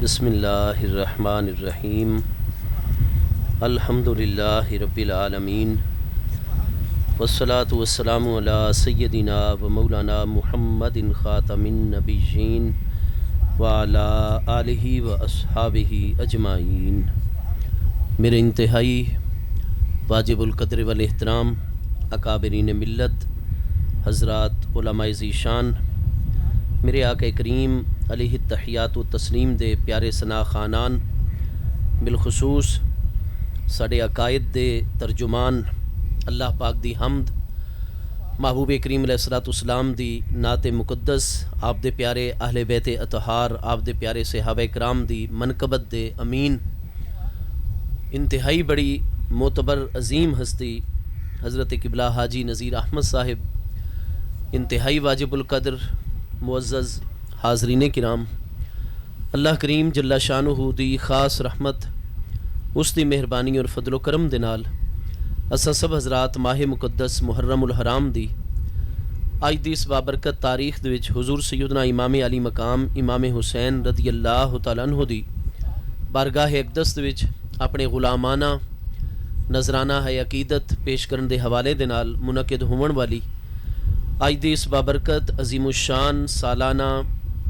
بسم اللہ الرحمن الرحیم الحمدللہ رب العالمین والصلاة والسلام علی سیدنا و مولانا محمد خاتم النبیین وعلی آلہ و اصحابہ اجمعین۔ میرے انتہائی واجب القدر والاحترام اکابرین ملت حضرات علماء ذیشان، میرے آقا کریم علیہ التحیات و تسلیم دے پیارے ثنا خانان، بالخصوص ساڈے عقائد دے ترجمان، اللہ پاک دی حمد، محبوب کریم علیہ الصلوۃ والسلام دی نعت مقدس، آپ دے پیارے اہل بیت اطہار، آپ دے پیارے صحابہ کرام دی منقبت دے امین، انتہائی بڑی معتبر عظیم ہستی حضرت قبلہ حاجی نذیر احمد صاحب، انتہائی واجب القدر معزز حاضرین کرام، اللہ کریم جل شانہ دی خاص رحمت، اس دی مہربانی اور فضل و کرم دے نال اساں سب حضرات ماہ مقدس محرم الحرام دی اج دی اس بابرکت تاریخ دے وچ حضور سیدنا امام علی مقام امام حسین رضی اللہ تعالیٰ عنہ دی بارگاہ اقدس دے وچ اپنے غلامانہ نذرانہ ہے عقیدت پیش کرن دے حوالے دے نال منعقد ہون والی اج دی اس بابرکت عظیم الشان سالانہ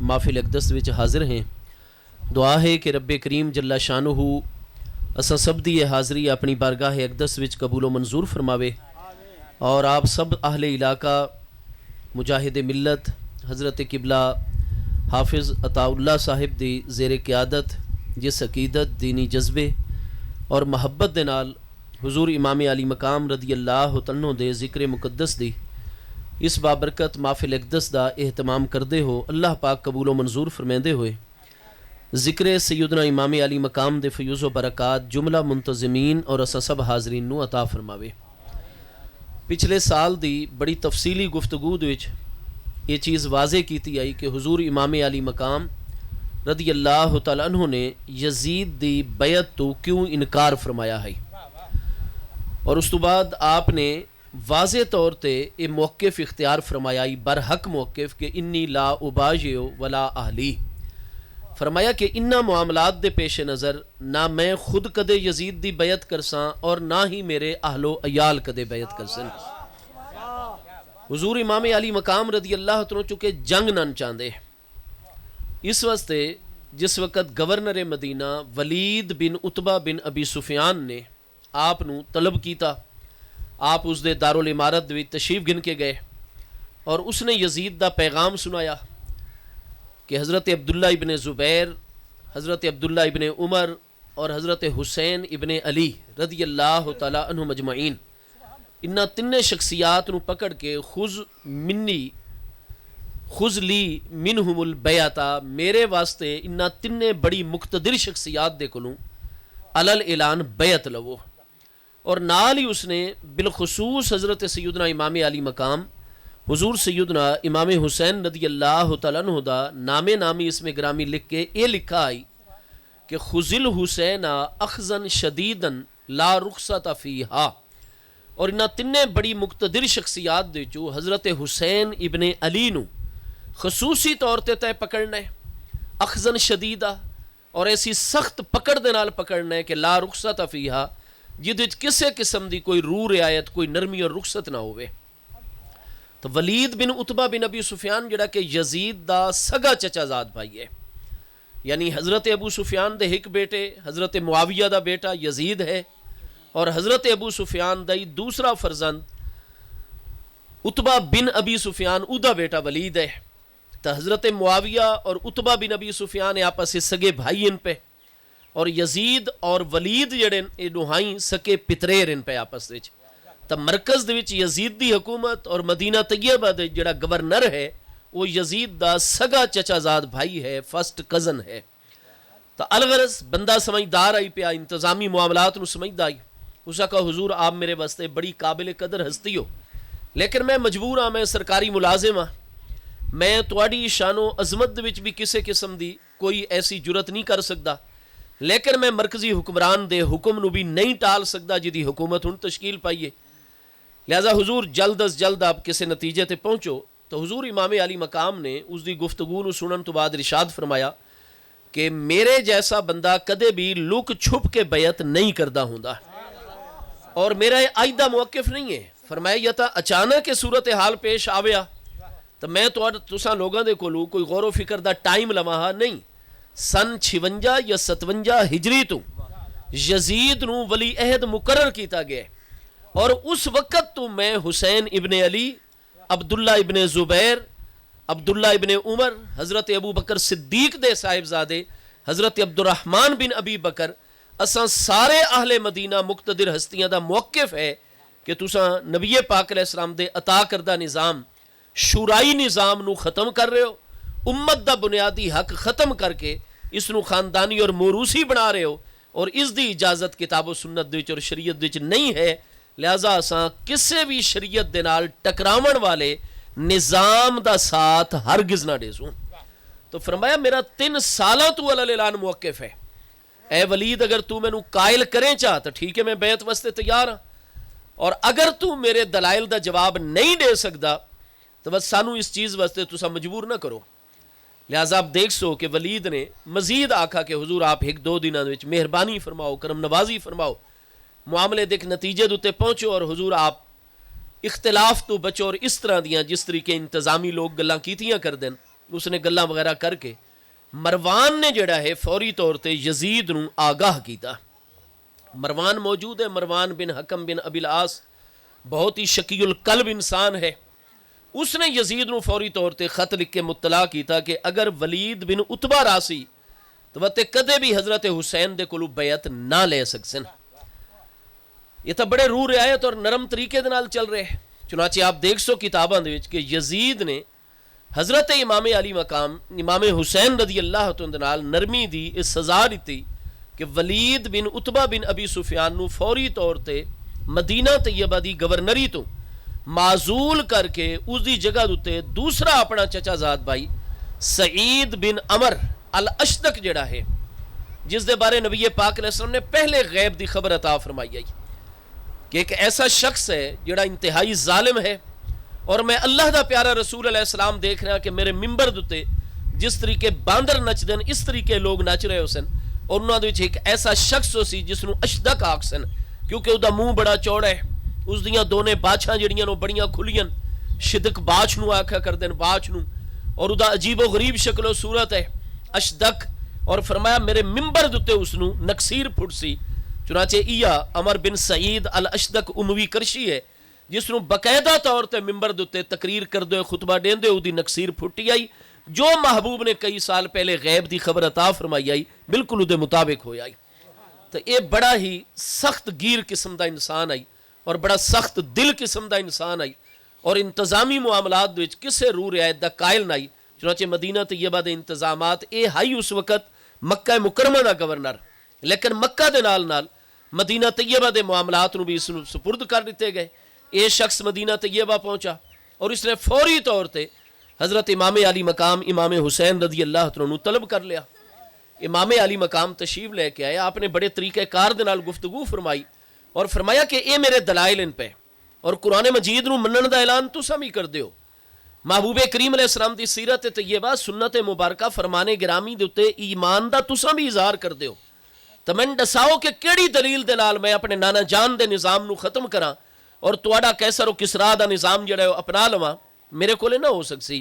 محفل اقدس وچ حاضر ہیں۔ دعا ہے کہ رب کریم جل شانہ اساں سب دی یہ حاضری اپنی بارگاہ اقدس وچ قبول و منظور فرماوے، اور آپ سب اہل علاقہ مجاہد ملت حضرت قبلہ حافظ عطاء اللہ صاحب دی زیر قیادت جس عقیدت دینی جذبے اور محبت دے نال حضور امام علی مقام رضی اللہ عنہ دے ذکر مقدس دی اس بابرکت محفل اقدس دا اہتمام کردے ہو، اللہ پاک قبول و منظور فرمیندے ہوئے ذکر سیدنا امام علی مقام دے فیوز و برکات جملہ منتظمین اور اساں سب حاضرین نو عطا فرماوے۔ پچھلے سال دی بڑی تفصیلی گفتگو دے وچ یہ چیز واضح کیتی آئی کہ حضور امام علی مقام رضی اللہ تعالیٰ عنہ نے یزید دی بیعت تو کیوں انکار فرمایا ہے، اور اس تو بعد آپ نے واضح طور تے یہ موقف اختیار فرمایا برحق موقف کہ انی لا اباجیو ولا اہلی، فرمایا کہ انہاں معاملات دے پیش نظر نہ میں خود کدے یزید دی بیعت کرساں اور نہ ہی میرے اہل و عیال کدے بیعت کرسن۔ حضور امام علی مقام رضی اللہ عنہ چونکہ جنگ نہ چاہندے، اس واسطے جس وقت گورنر مدینہ ولید بن عتبہ بن ابی سفیان نے آپ نو طلب کیتا، آپ اس دے دارالامارت بھی تشریف گن کے گئے اور اس نے یزید دا پیغام سنایا کہ حضرت عبداللہ ابن زبیر، حضرت عبداللہ ابن عمر اور حضرت حسین ابن علی رضی اللہ تعالیٰ عنہ مجمعین، انہاں تنے شخصیات نو پکڑ کے خذ لی منہم البیعتا، میرے واسطے انہاں تنے بڑی مقتدر شخصیات دے کولوں علل اعلان بیعت لو، اور نال ہی اس نے بالخصوص حضرت سیدنا امام علی مقام حضور سیدنا امام حسین رضی اللہ تعالیٰ عنہ دا نام نامی اس میں گرامی لکھ کے یہ لکھا آئی کہ خذل حسین اخذن شدیدن لا رخصت فیہا، اور انہاں تنے بڑی مقتدر شخصیات دے جو حضرت حسین ابن علی نو خصوصی طور تے پکڑنا ہے اخذن شدیدہ، اور ایسی سخت پکڑ دے نال پکڑنا ہے کہ لا رخصت فیہا، جدھ کسے قسم دی کوئی رو رعایت کوئی نرمی اور رخصت نہ ہوئے۔ تو ولید بن عتبہ بن ابی سفیان جڑا کہ یزید دا سگا چچا زاد بھائی ہے، یعنی حضرت ابو سفیان دے ایک بیٹے حضرت معاویہ دا بیٹا یزید ہے، اور حضرت ابو سفیان دا دوسرا فرزند عتبہ بن ابی سفیان اودا بیٹا ولید ہے۔ تو حضرت معاویہ اور عتبہ بن ابی سفیان آپس سے سگے بھائی ان پہ، اور یزید اور ولید جڑے یہ دوہائیں سکے پتریر ان پہ آپس وچ، تو مرکز دے وچ یزید دی حکومت اور مدینہ طیبہ دے جڑا گورنر ہے وہ یزید دا سگا چچا زاد بھائی ہے، فرسٹ کزن ہے۔ تو الغرض بندہ سمجھدار آئی پیا، انتظامی معاملات نو سمجھدا آئی، اسا کہا حضور آپ میرے واسطے بڑی قابل قدر ہستی ہو، لیکن میں مجبور ہاں، میں سرکاری ملازم ہاں، میں تواڈی شان و عظمت دے وچ بھی کسے قسم دی کوئی ایسی جرت نہیں کر سکدا، لیکن میں مرکزی حکمران دے حکم نو بھی نہیں ٹال سکدا جدی حکومت ہن تشکیل پائیے، لہذا حضور جلد از جلد آپ کسے نتیجے تے پہنچو۔ تو حضور امام علی مقام نے اس دی گفتگو نو سنن تو بعد ارشاد فرمایا کہ میرے جیسا بندہ کدے بھی لک چھپ کے بیعت نہیں کردا ہوندا، اور میرا یہ آئندہ موقف نہیں ہے۔ فرمایا یا تا اچانک صورتحال پیش آویا تو میں تساں لوگاں دے کولوں کوئی غور و فکر دا ٹائم لواں ہاں نہیں۔ سن 56 یا 57 ہجری تو یزید نو ولی عہد مقرر کیتا گیا، اور اس وقت تو میں حسین ابن علی، عبداللہ ابن زبیر، عبداللہ ابن عمر، حضرت ابو بکر صدیق دے صاحبزادے حضرت عبد الرحمن بن ابی بکر، اساں سارے اہل مدینہ مقتدر ہستیاں دا موقف ہے کہ تساں نبی پاک علیہ السلام دے عطا کردہ نظام شورائی نظام نو ختم کر رہے ہو، امت دا بنیادی حق ختم کر کے اس نو خاندانی اور موروثی بنا رہے ہو، اور اس دی اجازت کتاب و سنت دے وچ اور شریعت دے وچ نہیں ہے، لہذا اساں کسے بھی شریعت دے نال ٹکراون والے نظام دا ساتھ ہرگز نہ دیسوں۔ تو فرمایا میرا 3 سالاں تو علی اعلان موقف ہے، اے ولید اگر تو مینوں قائل کریں چاہ تو ٹھیک ہے میں بیعت واسطے تیار ہاں، اور اگر تو میرے دلائل دا جواب نہیں دے سکدا تو بس سانو اس چیز واسطے تساں مجبور نہ کرو۔ لہذا آپ دیکھ سو کہ ولید نے مزید آکھا کہ حضور آپ 1-2 دنوں وچ مہربانی فرماؤ، کرم نوازی فرماؤ، معاملے دیکھ نتیجے دوتے پہنچو، اور حضور آپ اختلاف تو بچو، اور اس طرح دیاں جس طریقے انتظامی لوگ گلاں کیتیاں کر دیں، اس نے گلاں وغیرہ کر کے مروان نے جڑا ہے فوری طور تے یزید نو آگاہ کیتا۔ مروان موجود ہے، مروان بن حکم بن ابی العاص بہت ہی شقی القلب انسان ہے، اس نے یزید نو فوری طور تے خط لکھ کے مطلع کیتا کہ اگر ولید بن عتبہ راسی تو وہ کدے بھی حضرت حسین دے کولو بیعت نہ لے سکسن۔ یہ تو بڑے روح رعایت اور نرم طریقے دے نال چل رہے ہیں۔ چنانچہ آپ دیکھ سو کتاباں دے وچ کہ یزید نے حضرت امام علی مقام امام حسین رضی اللہ عنہ دے نال نرمی دی اس سزا دیتی کہ ولید بن عتبہ بن ابی سفیان نو فوری طور تے مدینہ طیبہ دی گورنری تو معزول کر کے اس دی جگہ دوتے دوسرا اپنا چچا زاد بھائی سعید بن عمر الاشدق جڑا ہے، جس دے بارے نبی پاک علیہ السلام نے پہلے غیب دی خبر عطا فرمائی ہے کہ ایک ایسا شخص ہے جڑا انتہائی ظالم ہے، اور میں اللہ دا پیارا رسول علیہ السلام دیکھ رہا کہ میرے ممبر دوتے جس طریقے باندر نچ دن اس طریقے لوگ نچ رہے ہو سن، اور انہوں نے ایک ایسا شخص ہو سی جس نو اشدق آکھ سن، کیونکہ او دا منہ بڑا چوڑا ہے، اس دیاں دونے باچھاں جڑیاں نو بڑیاں کھلیاں، شدق باچ نو آکھا کر دن باچ نو، اور او دا عجیب و غریب شکل و صورت ہے اشدق، اور فرمایا میرے ممبر دوتے اس نو نکسیر پھٹ سی۔ چنانچہ ایا عمر بن سعید الاشدق اموی کرشی ہے جس نو باقاعدہ طور تے ممبر دوتے تقریر کر دے خطبہ دین دے او دی نکسیر پھٹی آئی، جو محبوب نے کئی سال پہلے غیب دی خبر عطا فرمائی آئی بالکل او دے مطابق ہو آئی۔ تو یہ بڑا ہی سخت گیر قسم دا انسان آئی، اور بڑا سخت دل قسم دا انسان آئی، اور انتظامی معاملات وچ کسے روح رعایت دا قائل نہ آئی۔ چنانچہ مدینہ طیبہ دے انتظامات اے ہائی اس وقت مکہ مکرمہ دا گورنر، لیکن مکہ دے نال نال مدینہ طیبہ دے معاملات نو بھی اس سپرد کر دیتے گئے۔ اے شخص مدینہ طیبہ پہنچا اور اس نے فوری طور تے حضرت امام علی مقام امام حسین رضی اللہ عنہ طلب کر لیا۔ امام علی مقام تشریف لے کے آئے، آپ نے بڑے طریقہ کار دے نال گفتگو فرمائی اور فرمایا کہ اے میرے دلائل ان پہ، اور قرآن مجید نو منن دا اعلان تساں بھی کر دیو، محبوب کریم علیہ السلام دی سیرت طیبہ سنت مبارکہ فرمان گرامی دے اوتے ایمان دا تساں بھی اظہار کر دیو، تو میں دساؤ کہ کیڑی دلیل دے نال میں اپنے نانا جان دے نظام نو ختم کراں اور تواڈا کیسر و کسرا دا نظام جڑا ہے اپنا لواں، میرے کولے نہ ہو سکسی۔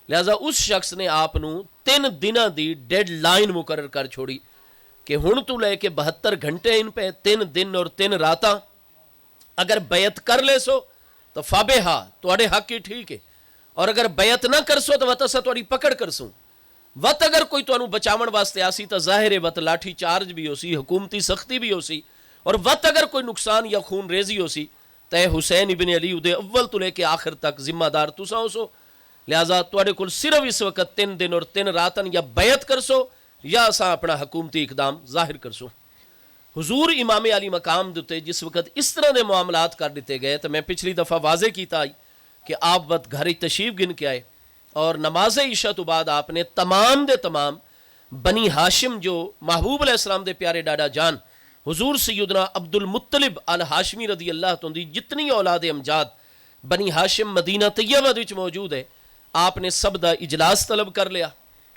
لہذا اس شخص نے آپ نو 3 دنوں دی ڈیڈ لائن مقرر کر چھوڑی کہ ہن تو لے کے 72 گھنٹے ان پہ 3 دن اور 3 راتاں اگر بیعت کر لے سو تو فابہا تواڈے حق ہی ٹھیک ہے، اور اگر بیعت نہ کر سو تو وت اساں تواڈی پکڑ کر سوں، وت اگر کوئی تانوں بچاون واسطے آسی تو ظاہر ہے وت لاٹھی چارج بھی ہو سی، حکومتی سختی بھی ہو سی، اور وت اگر کوئی نقصان یا خون ریزی ہو سی تو حسین ابن علی دے اول تو لے کے آخر تک ذمہ دار تساں ہو سو۔ لہذا تواڈے کول صرف اس وقت 3 دن اور 3 راتن یا بیعت کر سو یا اساں اپنا حکومتی اقدام ظاہر کر سو۔ حضور امام علی مقام دوتے جس وقت اس طرح دے معاملات کر دیتے گئے تو میں پچھلی دفعہ واضح کیتا کہ آپ وقت گھر تشریف گن کے آئے، اور نماز عشاء تو بعد آپ نے تمام دے تمام بنی ہاشم جو محبوب علیہ السلام دے پیارے ڈاڈا جان حضور سیدنا عبد المطلب الہاشمی رضی اللہ عنہ دی جتنی اولاد امجاد بنی ہاشم مدینہ طیبہ وچ موجود ہے، آپ نے سب دا اجلاس طلب کر لیا،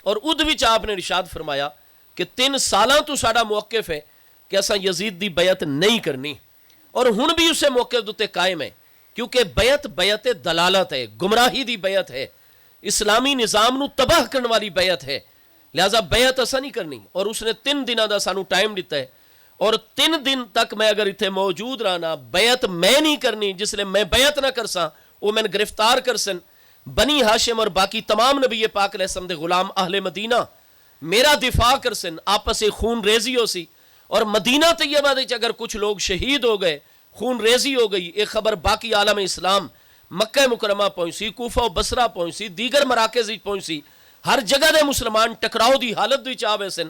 اور اد وچ آپ نے ارشاد فرمایا کہ 3 سالاں تو ساڈا موقف ہے کہ اساں یزید دی بیعت نہیں کرنی، اور ہن بھی اسے موقف تے قائم ہے، کیونکہ بیعت دلالت ہے، گمراہی دی بیعت ہے، اسلامی نظام نو تباہ کرنے والی بیعت ہے، لہذا بیعت اساں نہیں کرنی۔ اور اس نے 3 دنوں دا سانو ٹائم دیتا ہے، اور 3 دن تک میں اگر اتنے موجود رہنا، بیعت میں نہیں کرنی، جس لئے میں بیعت نہ کرساں وہ میں گرفتار کرسن، بنی ہاشم اور باقی تمام نبی پاک علیہ السلام دے غلام اہل مدینہ میرا دفاع کرسن، آپس خون ریزی ہو سی، اور مدینہ طیبہ دے اگر کچھ لوگ شہید ہو گئے، خون ریزی ہو گئی، ایک خبر باقی عالم اسلام مکہ مکرمہ پہنچی، کوفہ و بصرہ پہنچی، دیگر مراکز پہنچی، ہر جگہ دے مسلمان ٹکراؤ دی حالت وچ آوے سن،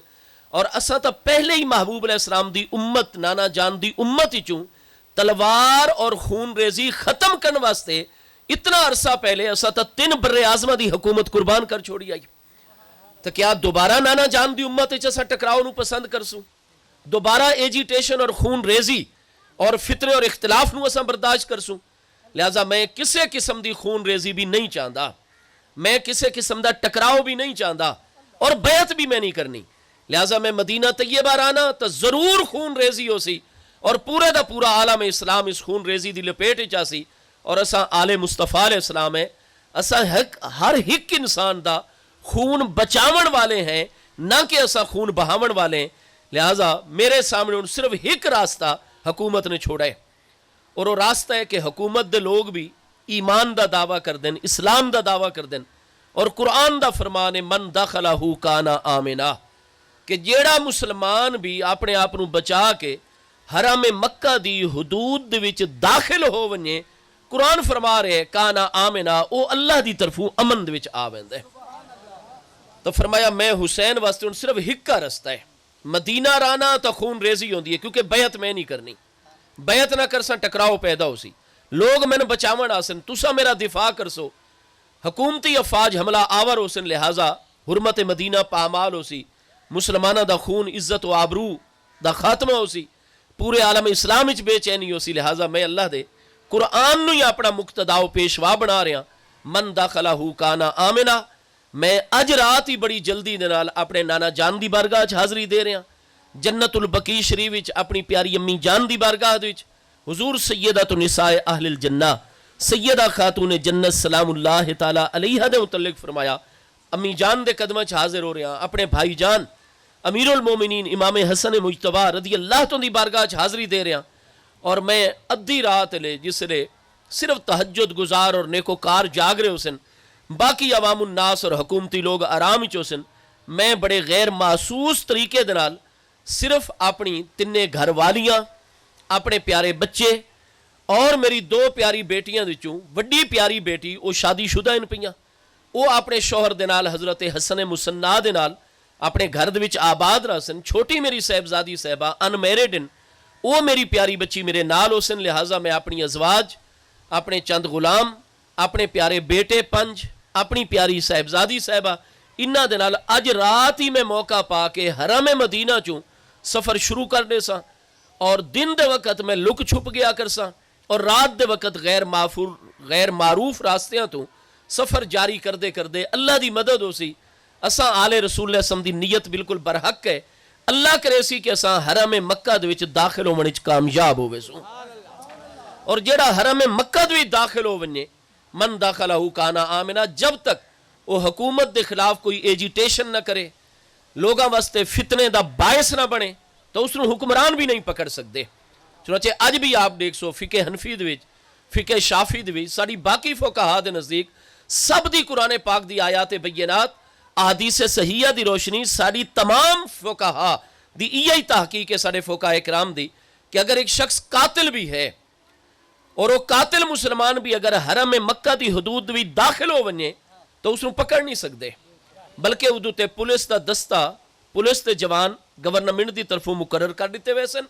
اور اساں تا پہلے ہی محبوب علیہ السلام دی امت، نانا جان دی امت ہی چوں تلوار اور خون ریزی ختم کرنے واسطے اتنا عرصہ پہلے اساں تا 3 بر اعظمہ دی حکومت قربان کر چھوڑی آئی، تو کیا دوبارہ نانا جان دی امت وچ اساں ٹکراؤ نو پسند کرسوں؟ دوبارہ ایجیٹیشن اور خون ریزی اور فتنے اور اختلاف نو اساں برداشت کرسوں؟ لہذا میں کسے قسم دی خون ریزی بھی نہیں چاہتا، میں کسے قسم دا ٹکراؤ بھی نہیں چاہتا، اور بیعت بھی میں نہیں کرنی۔ لہذا میں مدینہ طیبہ رانا تو ضرور خون ریزی ہو سی، اور پورے دا پورا عالم اسلام اس خون ریزی دی لپیٹ چا سی، اور اساں آل مصطفیٰ علیہ السلام ہے، اساں ہر ایک انسان دا خون بچاون والے ہیں، نہ کہ اساں خون بہاون والے ہیں۔ لہذا میرے سامنے ان صرف ایک راستہ حکومت نے چھوڑا ہے، اور وہ راستہ ہے کہ حکومت دے لوگ بھی ایمان دا دعویٰ کر دیں، اسلام دا دعویٰ کر دیں، اور قرآن دا فرمان ہے من دخلہ کان آمنا، کہ جیڑا مسلمان بھی اپنے آپ نو بچا کے حرم مکہ دی حدود دے وچ داخل ہو ونجے، قرآن فرما رہے کان آمنا، او اللہ دی طرفوں امن دے وچ آ ویندے۔ تو فرمایا میں حسین واسطے ان صرف ایک کا رستہ ہے، مدینہ رانا تو خون ریزی ہوندی ہے، کیونکہ بیعت میں نہیں کرنی، بیعت نہ کرساں ٹکراؤ پیدا ہو سی، لوگ میں نے بچاون آسن، تسا میرا دفاع کرسو، حکومتی افواج حملہ آور ہو سن، لہٰذا حرمت مدینہ پامال ہو سی، مسلمانہ دا خون عزت و آبرو دا خاتمہ ہو سی، پورے عالم اسلام وچ بے چینی ہو سی، لہٰذا میں اللہ دے قرآن نو ہی اپنا مقتدا و پیشوا بنا رہا، من داخلہ کانا آمنا۔ میں اج رات ہی بڑی جلدی دے نال اپنے نانا جان دی بارگاہ حاضری دے رہا، جنت البقیع شریف وچ اپنی پیاری امی جان دی بارگاہ وچ حضور سیدۃ النساء اہل الجنہ سیدہ خاتون جنت سلام اللہ تعالی علیہ دے متعلق فرمایا، امی جان دے قدمہ حاضر ہو رہا، اپنے بھائی جان امیر المومنین امام حسن مجتبیٰ رضی اللہ تو دی بارگاہ حاضری دے رہا، اور میں ادھی رات لے جس لے صرف تہجد گزار اور نیکوکار جاگ رہے ہو سن، باقی عوام الناس اور حکومتی لوگ آرام ہی چوسن، میں بڑے غیر محسوس طریقے دنال صرف اپنی 3 گھر والیاں، اپنے پیارے بچے اور میری 2 پیاری بیٹیاں دچوں وڈی پیاری بیٹی وہ شادی شدہ ان پیاں، وہ اپنے شوہر دنال حضرت حسن مسنہ دنال اپنے گھر دے وچ آباد رہ سن، چھوٹی میری صاحبزادی صاحبہ ان میریڈن وہ میری پیاری بچی میرے نال ہو سن، لہٰذا میں اپنی ازواج، اپنے چند غلام، اپنے پیارے بیٹے 5، اپنی پیاری صاحبزادی صاحبہ، انہاں دے نال اج رات ہی میں موقع پا کے حرم مدینہ چوں سفر شروع کر دے سا، اور دن دے وقت میں لک چھپ گیا کر سا، اور رات دے وقت غیر معروف راستیاں تو سفر جاری کر دے اللہ دی مدد ہو سی۔ اساں آل رسول اللہ صلی اللہ علیہ وسلم دی نیت بالکل برحق ہے، اللہ کرے سی کہ اساں حرم مکہ دے وچ داخل ہونے وچ کامیاب ہوئے سو، اور جیڑا حرم مکہ دے وچ داخل ہو ونجے من داخلہ کانا آمنا، جب تک وہ حکومت دے خلاف کوئی ایجیٹیشن نہ کرے، لوگاں واسطے فتنے دا باعث نہ بنے، تو اس نے حکمران بھی نہیں پکڑ سکتے۔ چنانچہ اج بھی آپ دیکھ سو فقہ حنفی دے وچ، فقہ شافعی دے وچ، ساری باقی فقہاء دے نزدیک سب دی قرآن پاک دی آیات بینات احادیث صحیحہ دی روشنی ساری تمام فقہاء دی یہی تحقیق ہے سارے فقہاء کرام دی، کہ اگر ایک شخص قاتل بھی ہے اور وہ قاتل مسلمان بھی اگر حرم مکہ دی حدود بھی داخل ہو ونجے تو اس کو پکڑ نہیں سکتے، بلکہ ادو تے پولیس دا دستہ، پولیس دے جوان گورنمنٹ دی طرفوں مقرر کر دیتے ہوئے سن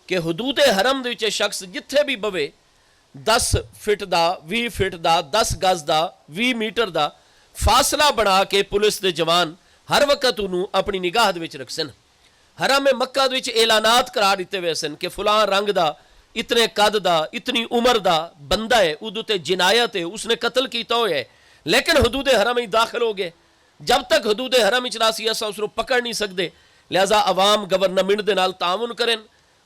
کہ حدود حرم دے وچ شخص جتھے بھی بوے 10 فٹ دا 20 فٹ دا 10 گز دا 20 میٹر دا فاصلہ بنا کے پولیس دے جوان ہر وقت انہوں اپنی نگاہ دے وچ رکھ سن۔ حرم مکہ دے وچ اعلانات قرار دیتے ہوئے سن کہ فلاں رنگ دا، اتنے قد دا، اتنی عمر دا بندہ ہے، ادو تے جنایت ہے، اس نے قتل کیتا ہوئے ہے، لیکن حدود حرم ہی داخل ہو گئے۔ جب تک حدود حرم اچ راسی اساں اس کو پکڑ نہیں سکتے، لہذا عوام گورنمنٹ دے نال تعاون کریں.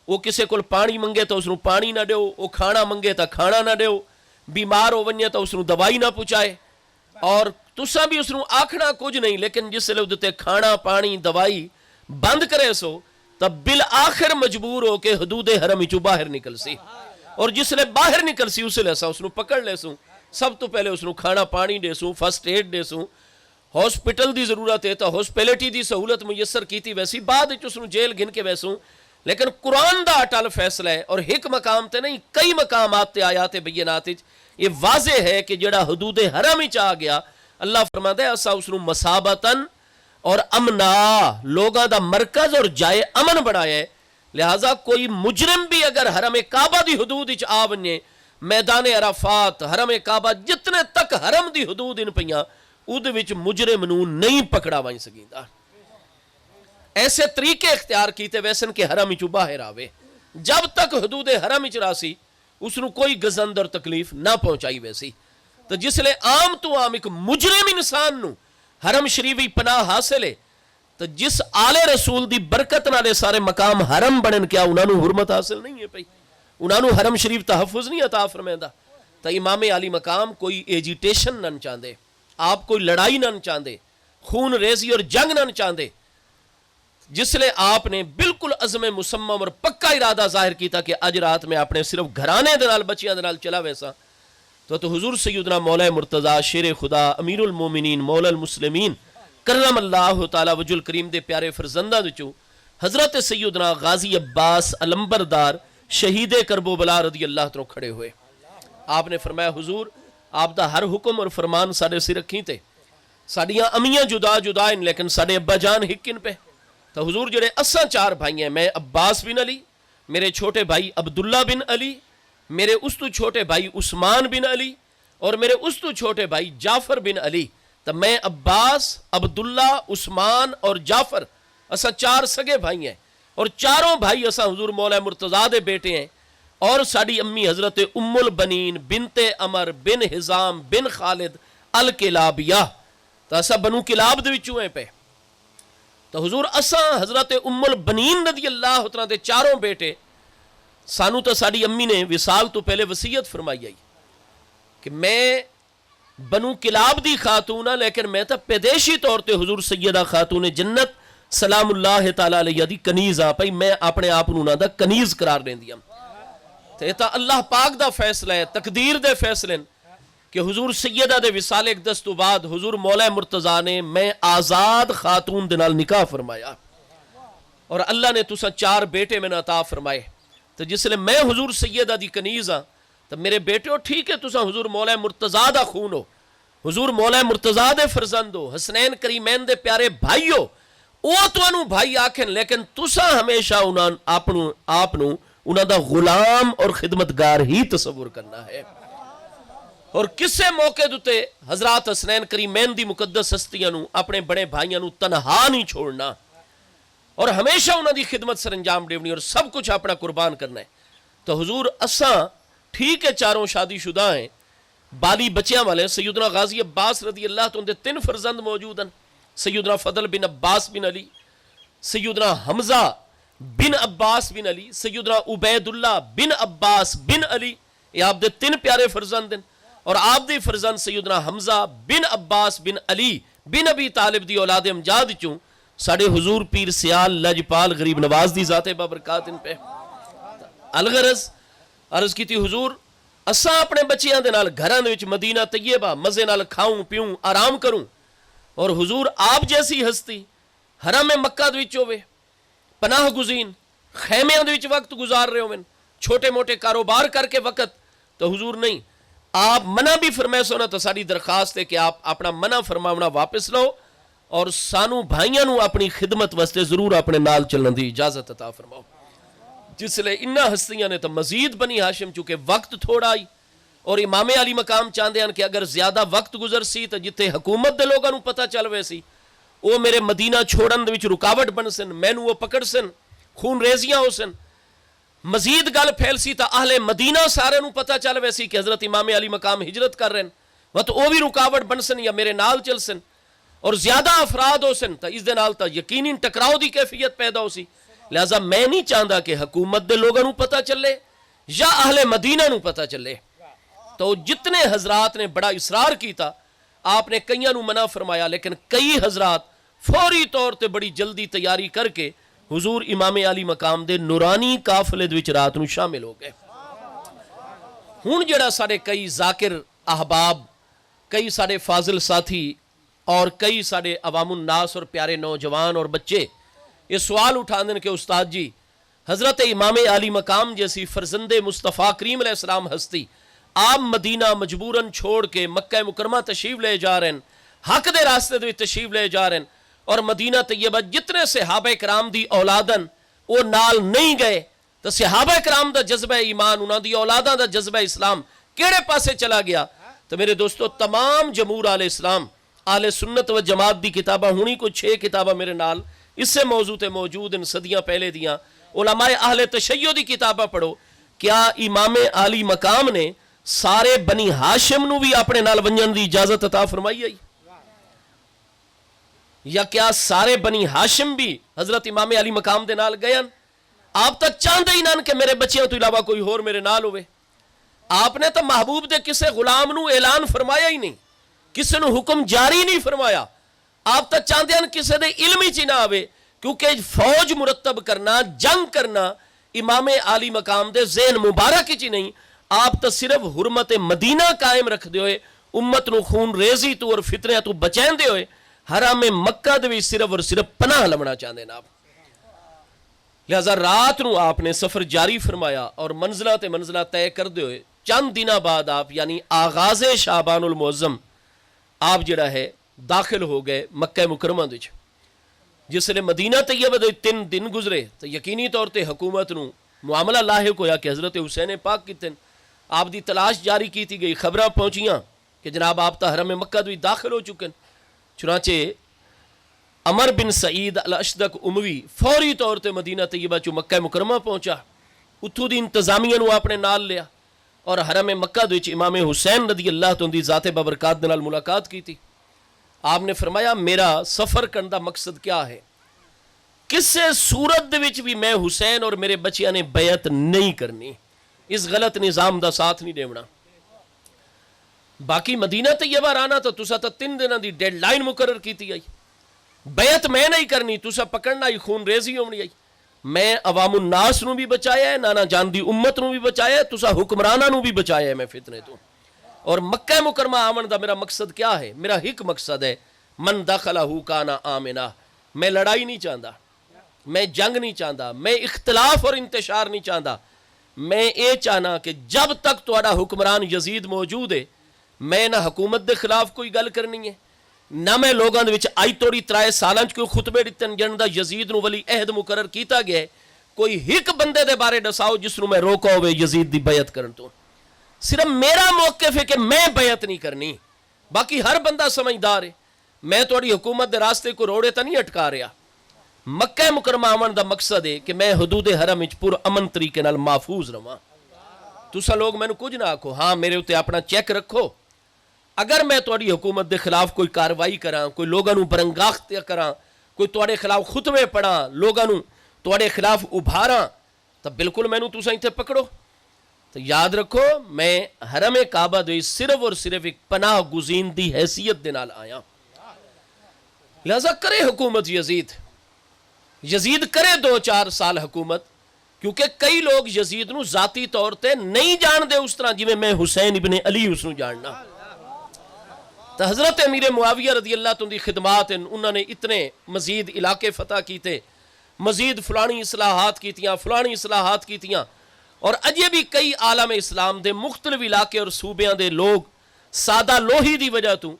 وہ کسے کول پانی منگے تو اس نو پانی نہ دیو, وہ کھانا منگے تو کھانا نہ دیو, بیمار ہو ونجے تو اس نو دوائی نہ پہنچائے. اور تساں بھی اس نو آکھنا کچھ نہیں, لیکن جس لے ادتے کھانا پانی دوائی بند کرے سو تب بالآخر مجبور ہو کے حدود حرم چو باہر نکل سی. اور جس لے باہر نکل سی اس لے اس نو پکڑ لے سوں. سب تو پہلے اس نو کھانا پانی دے سوں, فرسٹ ایڈ دے سوں, ہاسپٹل دی ضرورت ہے تو ہاسپٹیلٹی دی سہولت میسر کیتی ویسی, بعد اس نو جیل گن کے ویسوں. لیکن قرآن دا اٹل فیصلہ ہے, اور ایک مقام تے نہیں کئی مقامات تے آیات بینات یہ واضح ہے کہ جڑا حدود حرم وچ آ گیا اللہ فرماتا ہے اسا اس نو مسابتن اور امنا لوگاں دا مرکز اور جائے امن بنایا ہے. لہذا کوئی مجرم بھی اگر حرم کعبہ دی حدود وچ آ ونجے, میدان عرفات حرم کعبہ جتنے تک حرم دی حدود ان پیاں اود وچ مجرم نو نہیں پکڑا وائیں سکیندا. ایسے طریقے اختیار کیتے ویسن کہ حرم چو باہر آوے. جب تک حدود حرم چ راسی اس نو کوئی گزند اور تکلیف نہ پہنچائی ویسی. تو جس لے عام تو عام ایک مجرم انسان نو حرم شریفی پناہ حاصل ہے, تو جس آل رسول دی برکت نالے سارے مقام حرم بنن, کیا انہاں نو حرمت حاصل نہیں ہے پئی؟ انہاں نو حرم شریف تحفظ نہیں عطا فرمائندا؟ تو امام علی مقام کوئی ایجیٹیشن نہ چاہندے, آپ کوئی لڑائی نہ چاہندے, خون ریزی اور جنگ نہ چاہندے. جس لئے آپ نے بالکل عزم مسمم اور پکا ارادہ ظاہر کیتا کہ اج رات میں آپ نے صرف گھرانے دنال بچیاں دنال چلا ویسا, تو حضور سیدنا مولا مرتضی شیر خدا امیر المومنین مولا المسلمین کرم اللہ تعالی وجہ الکریم دے پیارے فرزندہ دچو حضرت سیدنا غازی عباس علمبردار شہید کربلا رضی اللہ عنہ کھڑے ہوئے. آپ نے فرمایا حضور آپ دا ہر حکم اور فرمان ساڑے سے رکھیں تے, ساڑیاں امیاں جدا جدا ہیں لیکن ساڑے ابا جان ہکن پہ. تو حضور جڑے اساں 4 بھائی ہیں, میں عباس بن علی, میرے چھوٹے بھائی عبداللہ بن علی, میرے اس تو چھوٹے بھائی عثمان بن علی, اور میرے اس تو چھوٹے بھائی جعفر بن علی. تو میں عباس, عبداللہ, عثمان اور جعفر اساں 4 سگے بھائی ہیں, اور چاروں بھائی اساں حضور مولا مرتضیٰ دے بیٹے ہیں. اور ساڑی امی حضرت ام البنین بنت عمر بن حزام بن خالد الکلابیہ, تو اساں بنو کلاب دے وچوں ہیں پہ. تو حضور اساں حضرت ام البنین رضی اللہ عنہ دے 4 بیٹے, سانو تو ساڑی امی نے وصال تو پہلے وصیت فرمائی آئی کہ میں بنو کلاب دی خاتون ہاں, لیکن میں تو پیدائشی طور تے حضور سیدہ خاتون جنت سلام اللہ تعالی علیہ دی کنیز ہاں پئی, میں اپنے آپ نوں دا کنیز قرار دیندی ہاں. تے تا اللہ پاک دا فیصلہ ہے, تقدیر دے فیصلے کہ حضور سیدہ دے وصال اقدس تو بعد حضور مولا مرتضیٰ نے میں آزاد خاتون دے نال نکاح فرمایا, اور اللہ نے تساں 4 بیٹے میں عطا فرمائے. تو جس لئے میں حضور سیدہ دی کنیز ہاں, تو میرے بیٹے ٹھیک ہے تساں حضور مولا مرتضیٰ دا خون ہو, حضور مولا مرتضیٰ دے فرزند ہو, حسنین کریمین دے پیارے بھائی ہو, او توانو بھائی آکھن, لیکن تساں ہمیشہ آپنو انہاں دا غلام اور خدمتگار ہی تصور کرنا ہے. اور کسے موقع دوتے حضرات حسنین کریمین دی مقدس ہستیاں نو اپنے بڑے بھائیاں نو تنہا نہیں چھوڑنا, اور ہمیشہ انہاں دی خدمت سر انجام دیونی, اور سب کچھ اپنا قربان کرنا ہے. تو حضور اساں ٹھیک ہے 4 شادی شدہ ہیں, بالی بچیاں والے. سیدنا غازی عباس رضی اللہ عنہ دے 3 فرزند موجود ہیں, سیدنا فضل بن عباس بن علی, سیدنا حمزہ بن عباس بن علی, سیدنا عبید اللہ بن عباس بن علی. یہ آپ دے 3 پیارے فرزند ہیں, اور آپ دی فرزند سیدنا حمزہ بن عباس بن علی بن ابی طالب دی اولاد امجاد چوں ساڑے حضور پیر سیال لجپال غریب نواز دی ذات بابرکات ان پہ. الغرض عرض کی تھی حضور اساں اپنے بچیاں دے نال گھراں وچ مدینہ طیبہ مزے نال کھاؤں پیوں آرام کروں, اور حضور آپ جیسی ہستی حرم مکہ دے وچ ہوے, پناہ گزین خیمیاں دے وچ وقت گزار رہے ہوئے, چھوٹے موٹے کاروبار کر کے وقت, تو حضور نہیں آپ منع بھی فرمائے سونا. تو ساری درخواست ہے کہ آپ اپنا منع فرماونا واپس لو, اور سانو بھائیاں نو اپنی خدمت واسطے ضرور اپنے نال چلن دی اجازت عطا فرماؤ. جس لئے انہاں ہستیاں نے تو مزید بنی ہاشم چونکہ وقت تھوڑا آئی, اور امام علی مقام چاہتے ہیں کہ اگر زیادہ وقت گزر سی تو جتے حکومت دے لوگاں نو پتہ چل وے سی وہ میرے مدینہ چھوڑن دے وچ رکاوٹ بن سن, مینوں وہ پکڑ سن, خون ریزیاں ہو سن, مزید گل پھیل سی تا اہل مدینہ سارے نو پتہ چل وے سی کہ حضرت امام علی مقام ہجرت کر رہے ہیں, وہ تو وہ بھی رکاوٹ بن سن یا میرے نال چل سن. اور زیادہ افراد ہو سن تو اس دے نال تا یقینی ٹکراؤ دی کیفیت پیدا ہو سی. لہذا میں نہیں چاہتا کہ حکومت دے لوگوں نو پتہ چلے یا اہل مدینہ نو پتہ چلے. تو جتنے حضرات نے بڑا اصرار کیتا آپ نے کئیاں نو منع فرمایا، لیکن کئی حضرات فوری طور تے بڑی جلدی تیاری کر کے حضور امام علی مقام دے نورانی قافلے دے وچ رات نو شامل ہو گئے. ہن جڑا سارے کئی ذاکر احباب، کئی سارے فاضل ساتھی اور کئی سارے عوام الناس اور پیارے نوجوان اور بچے یہ سوال اٹھا دیں کہ استاد جی حضرت امام علی مقام جیسی فرزند مصطفیٰ کریم علیہ السلام ہستی آپ مدینہ مجبوراً چھوڑ کے مکہ مکرمہ تشریف لے جا رہے ہیں، حق دے راستے دے تشریف لے جا رہے ہیں، اور مدینہ طیبہ جتنے صحابہ کرام دی اولادن وہ نال نہیں گئے تو صحابہ کرام دا جذبہ ایمان، انہاں دی اولاداں دا جذبہ اسلام کیڑے پاسے چلا گیا؟ تو میرے دوستو تمام جمہور اہل اسلام اہل سنت و جماعت دی کتابہ ہونی کو 6 کتابہ میرے نال اس سے موضوع تے موجود ان صدیاں پہلے دیاں. علماء اہل تشیع دی کتابہ پڑھو. کیا امام علی مقام نے سارے بنی ہاشم نو بھی اپنے نال ونجن دی اجازت عطا فرمائی آئی؟ یا کیا سارے بنی ہاشم بھی حضرت امام علی مقام دے نال گئے؟ آپ تک چاہتے ہی نان کہ میرے بچیاں تو علاوہ کوئی اور میرے نال ہوئے. آپ نے تو محبوب دے کسے غلام نو اعلان فرمایا ہی نہیں، کسے نو حکم جاری نہیں فرمایا. آپ تک چاہتے ہیں کسے دے علم ہی نہ آوے، کیونکہ فوج مرتب کرنا، جنگ کرنا امام علی مقام دے ذہن مبارک ہی نہیں. آپ تو صرف حرمت مدینہ قائم رکھ دے ہوئے، امت نو خون ریزی تو اور فتنہ تو بچائیں دے ہوئے حرام مکہ دے بھی صرف اور صرف پناہ لمنا چاہتے ہیں آپ. لہذا رات نو آپ نے سفر جاری فرمایا اور منزلہ تے منزلہ طے کر دے ہوئے چند دنہ بعد آپ یعنی آغاز شعبان المعظم آپ جڑا ہے داخل ہو گئے مکہ مکرمہ دے. جس نے مدینہ طیبہ دے 3 دن گزرے تو یقینی طور تے حکومت نو معاملہ لاحق ہویا کہ حضرت حسین پاک کتنے آپ دی تلاش جاری کی تھی گئی. خبریں پہنچیاں کہ جناب آپ تا حرم مکہ دے داخل ہو چکے. چنانچہ عمر بن سعید الاشدق اموی فوری طور تے مدینہ طیبہ چو مکہ مکرمہ پہنچا. اتھو دی انتظامیہ نو آپ نے نال لیا اور حرم مکہ دے امام حسین رضی اللہ تعالیٰ دی ذات بابرکات نال ملاقات کی تھی. آپ نے فرمایا میرا سفر کرنے دا مقصد کیا ہے؟ کسے صورت دے وچ بھی میں حسین اور میرے بچیاں نے بیعت نہیں کرنی، اس غلط نظام دا ساتھ نہیں دیونا. باقی مدینہ طیبہ رانا تو تسا تا 3 دنوں دی ڈیڈ لائن مقرر کیتی آئی. بیعت میں نہیں کرنی، تسا پکڑنا ہی خون ریزی ہونی آئی. میں عوام الناس نو بھی بچایا ہے، نانا جان دی امت نو بھی بچایا ہے، تسا حکمرانہ نو بھی بچایا ہے میں فتنے تو. اور مکہ مکرمہ آمن دا میرا مقصد کیا ہے؟ میرا ایک مقصد ہے من دخلہ کانا آمنا. میں لڑائی نہیں چاہتا، میں جنگ نہیں چاہتا، میں اختلاف اور انتشار نہیں چاہتا. میں یہ چاہنا کہ جب تک تہاڈا حکمران یزید موجود ہے میں نہ حکومت دے خلاف کوئی گل کرنی ہے، نہ میں لوگاں دے وچ آئی توڑی 3 سالاں کوئی خطبے دتن جن دا یزید نو ولی عہد مقرر کیتا گیا ہے. کوئی ایک بندے دے بارے دساؤ جس نو میں روکا ہوئے یزید دی بیعت کرن تو. صرف میرا موقف ہے کہ میں بیعت نہیں کرنی، باقی ہر بندہ سمجھدار ہے. میں تھوڑی حکومت دے راستے کو روڑے تا نہیں اٹکا رہا. مکہ مکرمہ آمن دا مقصد ہے کہ میں حدود حرم وچ پر امن طریقے نال محفوظ رہواں. تسا لوگ مینوں کچھ نہ آکھو، ہاں میرے اوتے اپنا چیک رکھو. اگر میں تھوڑی حکومت دے خلاف کوئی کاروائی کراں، کوئی لوگاں نو برنگاخت کراں، کوئی تواڈے خلاف خطبے پڑھاں، لوگاں نو تواڈے خلاف ابھاراں، تو بالکل مینوں تسا ایتھے پکڑو. تو یاد رکھو میں حرم کعبہ دے صرف اور صرف ایک پناہ گزین دی حیثیت دے نال آیا. لہذا کرے حکومت یزید کرے 2-4 سال حکومت، کیونکہ کئی لوگ یزید نو ذاتی طور تے نہیں جان دے اس طرح جی میں حسین ابن علی اس نو جاننا. تو حضرت امیر معاویہ رضی اللہ تعالیٰ دی خدمات انہوں نے اتنے مزید علاقے فتح کیتے، مزید فلانی اصلاحات کیتیاں، فلانی اصلاحات کیتیاں. اور اجے بھی کئی عالم اسلام دے مختلف علاقے اور صوبیاں دے لوگ سادہ لوہی دی وجہ تو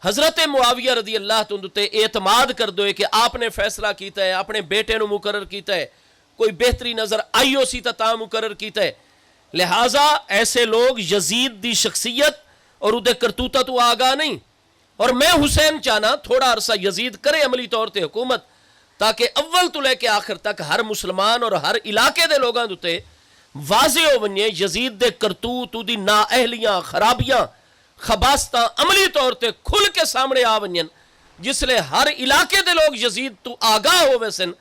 حضرت معاویہ رضی اللہ تعالیٰ تے اعتماد کر دو کہ آپ نے فیصلہ کیتا ہے، اپنے بیٹے نو مقرر کیتا ہے، کوئی بہتری نظر آئی ہو سی تا مقرر کیتا ہے. لہٰذا ایسے لوگ یزید دی شخصیت اور ادھے کرتوتہ تو آگاہ نہیں. اور میں حسین چاہنا تھوڑا عرصہ یزید کرے عملی طور تے حکومت، تاکہ اول تو لے کے آخر تک ہر مسلمان اور ہر علاقے دے لوگاں دوتے واضح ہو ونجے یزید دے کرتوت دی نااہلیاں، خرابیاں، خباستاں عملی طور تے کھل کے سامنے آ ونجن. جس لئے ہر علاقے دے لوگ یزید تو آگاہ ہوئے سن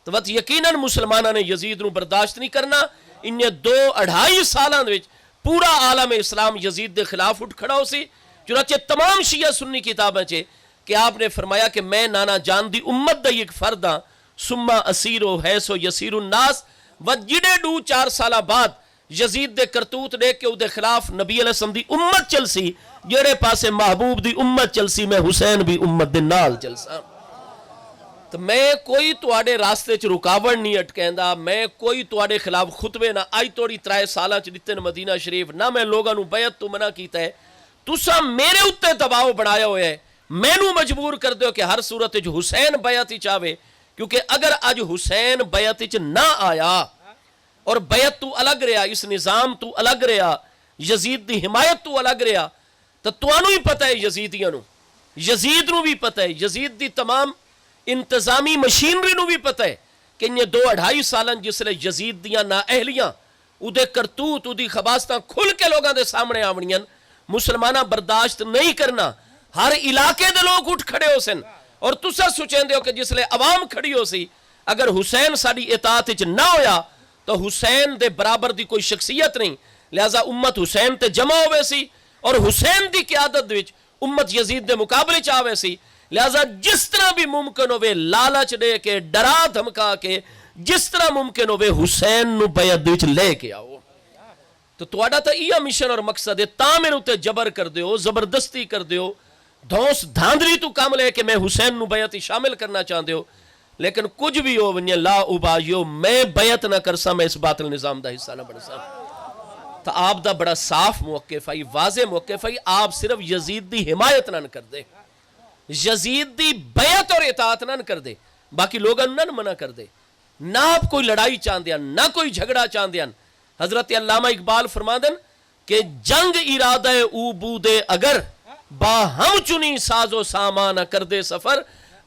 تو وقت یقیناً مسلمانہ نے یزید نو برداشت نہیں کرنا. انہیں 2-2.5 سالان وچ پورا عالم اسلام یزید دے خلاف اٹھ کھڑا ہو سی. چنانچہ تمام شیعہ سنی کتابیں چھے کہ آپ نے فرمایا کہ میں نانا جان دی امت دا ایک فرد ہاں سمہ اسیرو حیثو یسیر الناس. و جڑے 2-4 سالہ بعد یزید دے کرتوت دیکھ کے او دے خلاف نبی علیہ السلام دی امت چل سی. جڑے پاسے محبوب دی امت چل سی میں حسین بھی امت دے نال چل سا. تو میں کوئی توڑے راستے چ رکاوٹ نہیں اٹکیندا. میں کوئی توڑے خلاف خطبے نہ آئی توڑی 3 سالاں چ دتے مدینہ شریف نہ میں لوگاں نو بیعت تو منع کیتا ہے. تسا میرے اتے دباؤ بنایا ہوئے ہے. میں نو مجبور کر دیو کہ ہر صورت جو حسین بیعت چاہے. کیونکہ اگر اج حسین بیعت نہ آیا اور بیعت تو الگ رہا اس نظام تو الگ رہا یزید دی حمایت تو الگ رہا تو توانو ہی پتہ ہے یزیدیاں نو یزید نو بھی پتہ ہے یزید دی تمام انتظامی مشینری نو بھی پتہ ہے کہ انہیں 2-2.5 سالن جس لئے یزید دیاں نا اہلیاں او دے کرتوت او دی خباستاں کھل کے لوگاں دے سامنے آونیاں مسلمانہ برداشت نہیں کرنا. ہر علاقے دے لوگ اٹھ کھڑے ہو سن اور تسا سوچیں دیو کہ جس لئے عوام کھڑی ہو سی. اگر حسین ساڑی اطاعت نہ ہویا تو حسین دے برابر دی کوئی شخصیت نہیں. لہذا امت حسین تے جمع ہوئے سی اور حسین دی قیادت وچ امت یزید دے مقابلے چاہوے سی. لہذا جس طرح بھی ممکن ہوئے لالچ دے کے ڈرا دھمکا کے جس طرح ممکن ہوئے حسین نو بیعت وچ لے کے آؤ. تو توڑا تا یہ مشن اور مقصد ہے. تا میرے اتے جبر کر دیو زبردستی کر دیو دھونس دھاندری تو کام لے کہ میں حسین نو بیعت شامل کرنا چاہتے ہو. لیکن کچھ بھی ہو ونیا لا ابایو میں بیعت نہ کرسا میں اس باطل نظام دا حصہ نہ بنسا. تو آپ دا بڑا صاف موقف ہے واضح موقف ہے. آپ صرف یزید دی حمایت نہ کر دے یزید دی بیعت اور اطاعت نہ کر دے باقی لوگاں نہ منع کر دے. نہ آپ کوئی لڑائی چاندیاں نہ کوئی جھگڑا چاندیاں. حضرت علامہ اقبال فرمادن کہ جنگ ارادہ او بودے اگر با ہم چنی ساز و سامان کر دے سفر.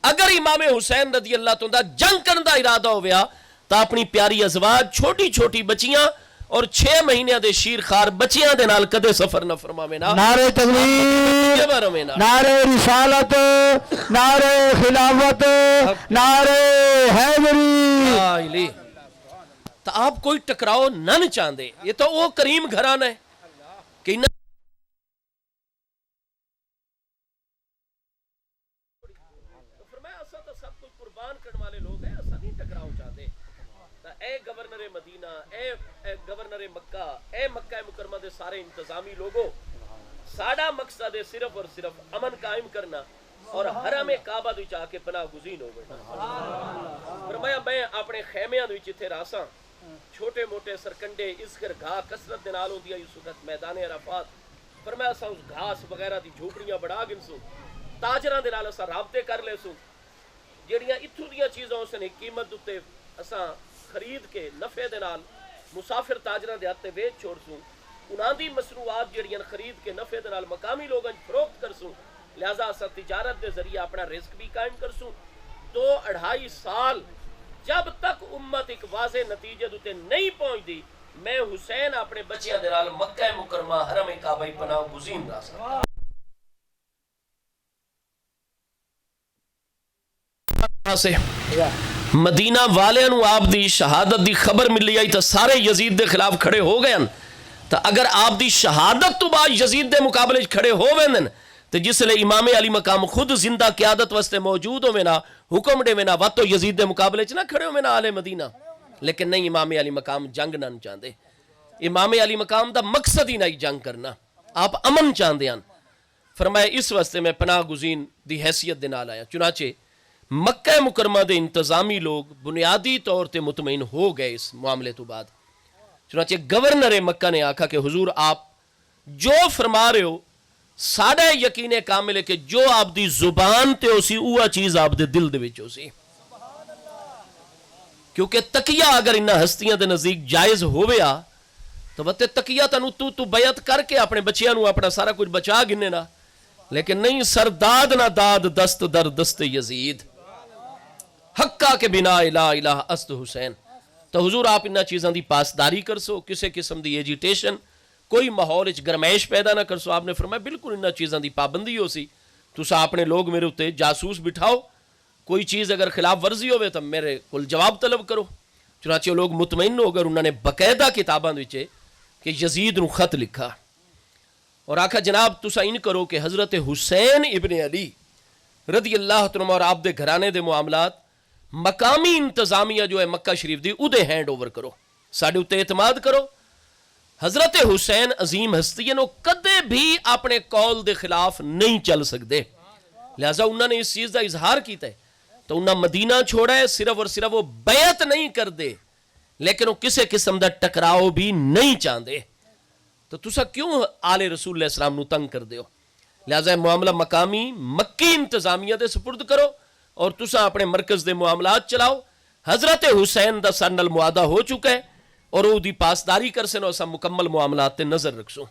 اگر امام حسین رضی اللہ تعالیٰ جنگ کرندہ ارادہ ہویا تا اپنی پیاری ازواج چھوٹی چھوٹی بچیاں اور 6 مہینے دے شیر خار بچیاں دے نال کدے سفر نہ فرماوینا. نعرہ تکبیر نعرہ رسالت نعرہ خلافت نعرہ حیدری. تو آپ کوئی ٹکراؤ نہ چاندے. یہ تو وہ کریم گھرانہ ہے کہ اے گورنر مدینہ اے گورنر مکہ اے مکہ مکرمہ دے سارے انتظامی لوگوں ساڑا مقصد ہے صرف اور صرف امن قائم کرنا اور حرم کعبہ دے چاہ کے پناہ گزین ہو گئے. فرمایا میں اپنے خیمیاں دے چتھے راساں چھوٹے موٹے سرکنڈے اس کر گھا کسرت دے نال ہوندی اس وقت میدان عرفات. فرمایا اساں اس گھاس وغیرہ دی جھوپڑیاں بڑھا گنسو تاجراں دے نال اساں رابطے کر لے سو جڑیاں اتھوں دیاں چیزاں اس نے قیمت تے اساں خرید کے نفع دے نال مسافر تاجراں دے ہاتھ ویچ چھوڑ سوں. انہاں دی مصنوعات جڑیاں خرید کے نفع دے نال مقامی لوگاں فروخت کر سوں. لہذا اساں تجارت دے ذریعہ اپنا رزق بھی قائم کر سوں. 2-2.5 سال جب تک امت ایک واضح نتیجے دوتے نہیں پہنچ دی میں حسین اپنے بچیاں دے نال مکہ مکرمہ حرم کعبہ پناہ گزین راسا. سے مدینہ والے نو آپ دی شہادت دی خبر ملی آئی تو سارے یزید دے خلاف کھڑے ہو گئے. تو اگر آپ دی شہادت تو بعد یزید دے مقابلے کھڑے ہو گئے تو جس لئے امام علی مقام خود زندہ قیادت واسطے موجود ہو مینا حکم دے مینا وقت تو یزید دے مقابلے نہ کھڑے ہو مینا آل مدینہ. لیکن نہیں امام علی مقام جنگ نہ چاہتے. امام علی مقام دا مقصد ہی نہیں جنگ کرنا. آپ امن چاہتے ہیں. فرمایا اس واسطے میں پناہ گزین دی حیثیت دے نال آیا. چنانچہ مکہ مکرمہ دے انتظامی لوگ بنیادی طور تے مطمئن ہو گئے اس معاملے تو بعد. چنانچہ گورنر مکہ نے آکھا کہ حضور آپ جو فرما رہے ہو ساڑھا یقین کامل ہے کہ جو آپ دی زبان تے ہو سی اوہ چیز آپ دے دل دے وچ ہو سی. کیونکہ تقیہ اگر انہا ہستیاں دے نزدیک جائز ہویا تو وہ تقیہ تنو تو بیعت کر کے اپنے بچیاں نو اپنا سارا کچھ بچا گنے نا. لیکن نہیں سرداد نہ داد دست در دست یزید حقہ کے بنا لا الہ است حسین. تو حضور آپ انہا چیزاں دی پاسداری کر سو کسے قسم دی ایجیٹیشن کوئی ماحول گرمائش پیدا نہ کر سو. آپ نے فرمایا بالکل انہا چیزاں دی پابندی ہو سی. تسا اپنے لوگ میرے اتنے جاسوس بٹھاؤ، کوئی چیز اگر خلاف ورزی ہوئے تو میرے کو جواب طلب کرو۔ چنانچہ لوگ مطمئن ہو کر انہوں نے باقاعدہ کتاباں وچے کہ یزید نو خط لکھا اور آکھا جناب تسا ان کرو کہ حضرت حسین ابن علی رضی اللہ عنہ اور آپ دے گھرانے دے معاملات مقامی انتظامیہ جو ہے مکہ شریف دی ادھے ہینڈ اوور کرو، ساڑھے اتے اعتماد کرو۔ حضرت حسین عظیم ہستی نو کدے بھی اپنے قول دے خلاف نہیں چل سکتے، لہذا انہوں نے اس چیز دا اظہار کیتا ہے تو انہوں نے مدینہ چھوڑا ہے، صرف اور صرف وہ بیعت نہیں کر دے لیکن وہ کسے قسم دا ٹکراؤ بھی نہیں چاہتے، تو تسا کیوں آل رسول اللہ السلام نو تنگ کر دیو؟ لہذا معاملہ مقامی مکی انتظامیہ دے سپرد کرو اور تسا اپنے مرکز دے معاملات چلاؤ۔ حضرت حسین دا سن المعادہ ہو چکا ہے اور وہ دی پاسداری کر سن اور سا مکمل معاملات تے نظر رکھسو۔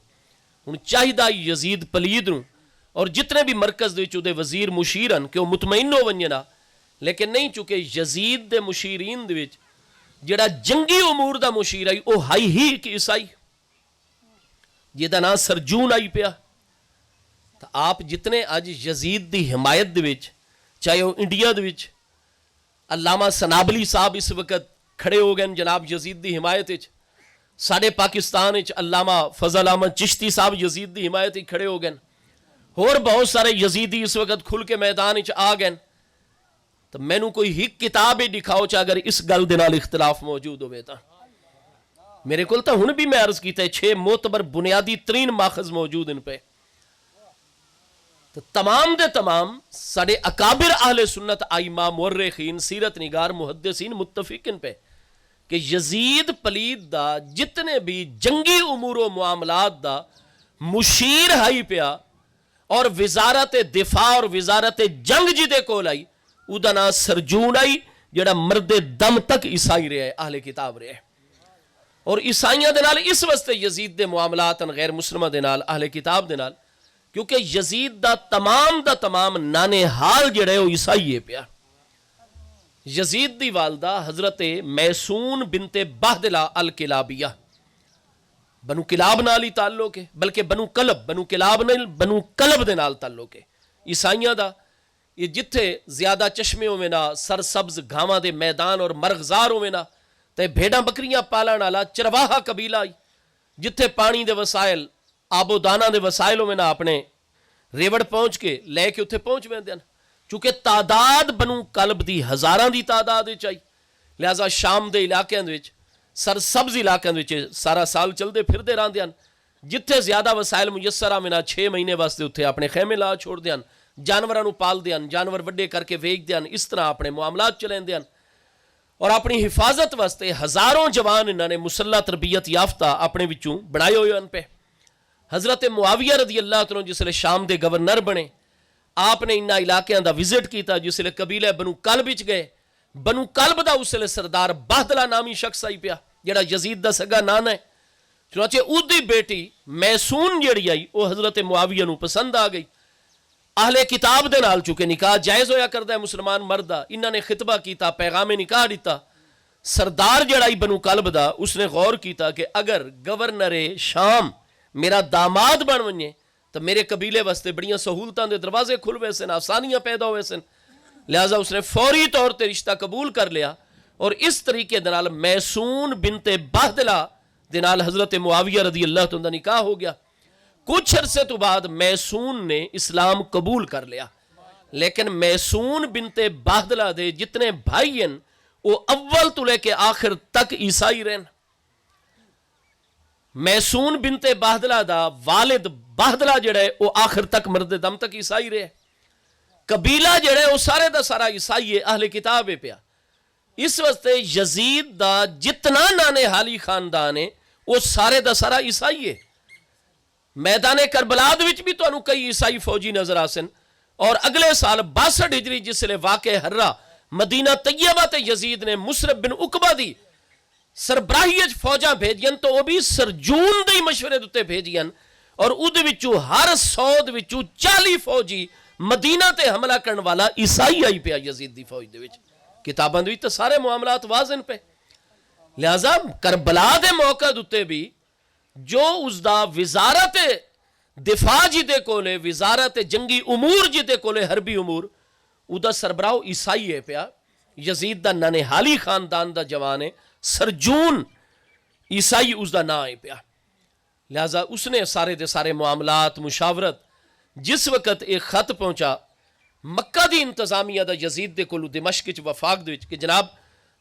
ان چاہیدہ یزید پلید نو اور جتنے بھی مرکز دے چودے وزیر مشیرن کہ وہ مطمئن ہو ونجنا، لیکن نہیں چکے یزید دے مشیرین دے وچ جڑا جنگی امور دا مشیر آئی وہ ہائی ہی کی عیسائی جیدہ نا سرجون آئی پیا۔ تو آپ جتنے آج یزید دی حمایت دے وچ چاہے وہ انڈیا دے وچ علامہ سنابلی صاحب اس وقت کھڑے ہو گئے جناب یزید دی حمایت وچ، ساڑھے پاکستان وچ علامہ فضل احمد چشتی صاحب یزید دی حمایت وچ کھڑے ہو گئے، اور بہت سارے یزیدی اس وقت کھل کے میدان وچ آ گئے۔ تو میں نو کوئی ہی کتاب ہی دکھاؤ چاہ اگر اس گل دے نال اختلاف موجود ہوئے تا میرے کول تا ہن بھی میں عرض کیتا ہے 6 معتبر بنیادی ترین ماخذ موجود ان پہ، تو تمام دے تمام ساڑھے اکابر اہل سنت آئمہ مورخین سیرت نگار محدثین متفق ان پہ کہ یزید پلید دا جتنے بھی جنگی امور و معاملات دا مشیر ہائی پیا اور وزارت دفاع اور وزارت جنگ جی دے کول آئی او دا نا سرجون آئی جڑا مرد دم تک عیسائی رہے اہل کتاب رہے، اور عیسائیاں دے نال اس واسطے یزید دے معاملات غیر مسلمہ دے نال اہل کتاب دے نال کیونکہ یزید دا تمام نانے حال جڑے ہو عیسائی ہے پیا۔ یزید دی والدہ حضرت میسون بنت بہدلہ الکلابیہ، بنو کلاب نال ہی تعلق ہے، بلکہ بنو کلاب نہیں بنو کلب دے نال تعلق ہے عیسائیاں دا۔ یہ جتھے زیادہ چشمے ہوئے نا سرسبز گھاواں دے میدان اور مرغزار ہوئے نا تے بھیڑاں بکریاں پالن والا چرواہا قبیلہ آئی، جتھے پانی دے وسائل آب و دانا دے وسائل ہوئے نا اپنے ریوڑ پہنچ کے لے کے اتھے پہنچ میں دیں، چونکہ تعداد بنو کلب دی ہزاراں دی تعداد چاہیے، لہذا شام دے علاقے دے وچ سرسبز علاقے دے وچ سارا سال چل دے پھر دے رہن دیاں، جتھے زیادہ وسائل میسر آ میں 6 مہینے واسطے اتھے اپنے خیمے لا چھوڑ دیاں، جانوراں نو پال دیاں، جانور وڈے کر کے ویچ دیاں، اس طرح اپنے معاملات چلیں دیاں، اور اپنی حفاظت واسطے ہزاروں جوان انہوں نے مسلح تربیت یافتہ اپنے وچوں بڑھائے ہوئے ان پہ۔ حضرت معاویہ رضی اللہ عنہ جس لئے شام دے گورنر بنے، آپ نے انہا علاقیاں دا وزٹ کیتا جس لئے قبیلہ بنو کلب وچ گئے، بنو کلب دا اس لئے سردار بہدلہ نامی شخص آئی پیا جڑا یزید دا سگا نانا ہے، چنانچہ اودی بیٹی میسون جڑی آئی وہ حضرت معاویہ نو پسند آ گئی۔ اہل کتاب دے نال چکے نکاح جائز ہویا کردہ ہے مسلمان مردہ، انہوں نے خطبہ کیتا، پیغام نکاح دیتا، سردار جڑائی بنو کلب دا اس نے غور کیتا کہ اگر گورنر شام میرا داماد بن ونجے تو میرے قبیلے واسطے بڑیاں سہولتاں دے دروازے کھل ہوئے سن، آسانیاں پیدا ہوئے سن، لہذا اس نے فوری طور تے رشتہ قبول کر لیا، اور اس طریقے دنال میسون بنت بہدلہ دنال حضرت معاویہ رضی اللہ عنہ نکاح ہو گیا۔ کچھ عرصے تو بعد میسون نے اسلام قبول کر لیا، لیکن میسون بنت بہدلہ دے جتنے بھائی ہیں وہ اول تو لے کے آخر تک عیسائی رہن۔ میسون بنت بہدلہ دا والد بہدلہ جڑے وہ آخر تک مرد دم تک عیسائی رہے، قبیلہ جڑے وہ سارے دا سارا عیسائی ہے، اہل کتاب ہے پیا۔ اس واسطے یزید دا جتنا نانے حالی خاندان ہے وہ سارے دا سارا عیسائی ہے۔ میدان کربلا وچ بھی تو انہوں کئی عیسائی فوجی نظر آسن، اور اگلے سال 62 ہجری جس لئے واقع حرہ مدینہ طیبہ تے یزید نے مصرف بن عقبہ دی سربراہی فوجاں بھیجین تو وہ بھی سرجون دی مشورے دوتے بھیجین، اور او دے وچوں ہر 100 دے وچوں 40 فوجی مدینہ تے حملہ کرن والا عیسائی آئی پیا یزید دی فوج دے وچ۔ کتاباں دے وچ تے سارے معاملات واضح پہ، لہذا کربلا دے موقع دوتے بھی جو اس دا وزارت دفاع جدے کولے وزارت جنگی امور جدے کولے حربی امور او دا سربراہ عیسائی ہے پیا یزید دا ننہالی خاندان دا جوان ہے سرجون عیسائی اس دا نا ہے پیا لہذا اس نے سارے دے سارے معاملات مشاورت جس وقت ایک خط پہنچا مکہ دی انتظامیہ دا یزید دے کولو دمشق وچ وفاق دے وچ کہ جناب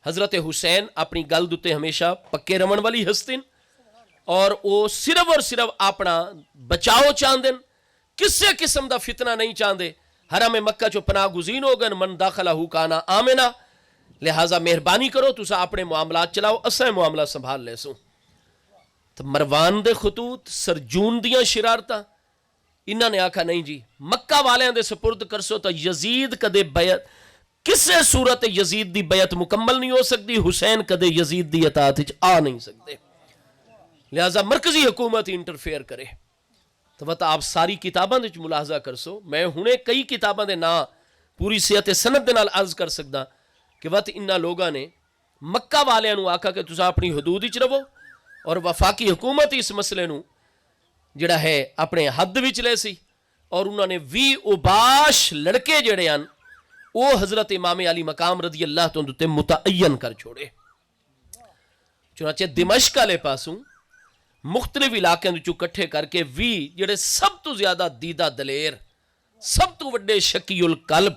حضرت حسین اپنی گل دوتے ہمیشہ پکے رمن والی ہستن اور وہ صرف اپنا بچاؤ چاندن کسے قسم دا فتنہ نہیں چاندے حرم مکہ چو پناہ گزین ہو گن من داخلہ ہو کانا آمنا لہٰذا مہربانی کرو تسا اپنے معاملات چلاؤ اسے معاملہ سنبھال لے سوں تو مروان دے خطوط سرجون دیاں شرارتاں انہاں نے آکھا نہیں جی مکہ والے دے سپرد کرسو تو یزید کدے بیعت کسے صورت یزید دی بیعت مکمل نہیں ہو سکتی حسین کدے یزید دی اطاعت وچ آ نہیں سکتے لہذا مرکزی حکومت انٹرفیئر کرے تو بتا آپ ساری کتاباں دے ملاحظہ کرسو میں ہنے کئی کتاباں دے نا پوری صحت سند دے نال عرض کر سکدا کہ وقت انہاں لوگاں نے مکہ والے نو آکھا کہ تسا اپنی حدود وچ رہو اور وفاقی حکومت اس مسئلے نو جڑا ہے اپنے حد وچ لے سی اور انہوں نے 20 اوباش لڑکے جڑے ہیں وہ حضرت امام علی مقام رضی اللہ تو تے متعین کر چھوڑے چنانچہ دمشق والے پاسوں مختلف علاقے جو کٹھے کر کے 20 جڑے سب تو زیادہ دیدہ دلیر سب تو وڈے شکی القلب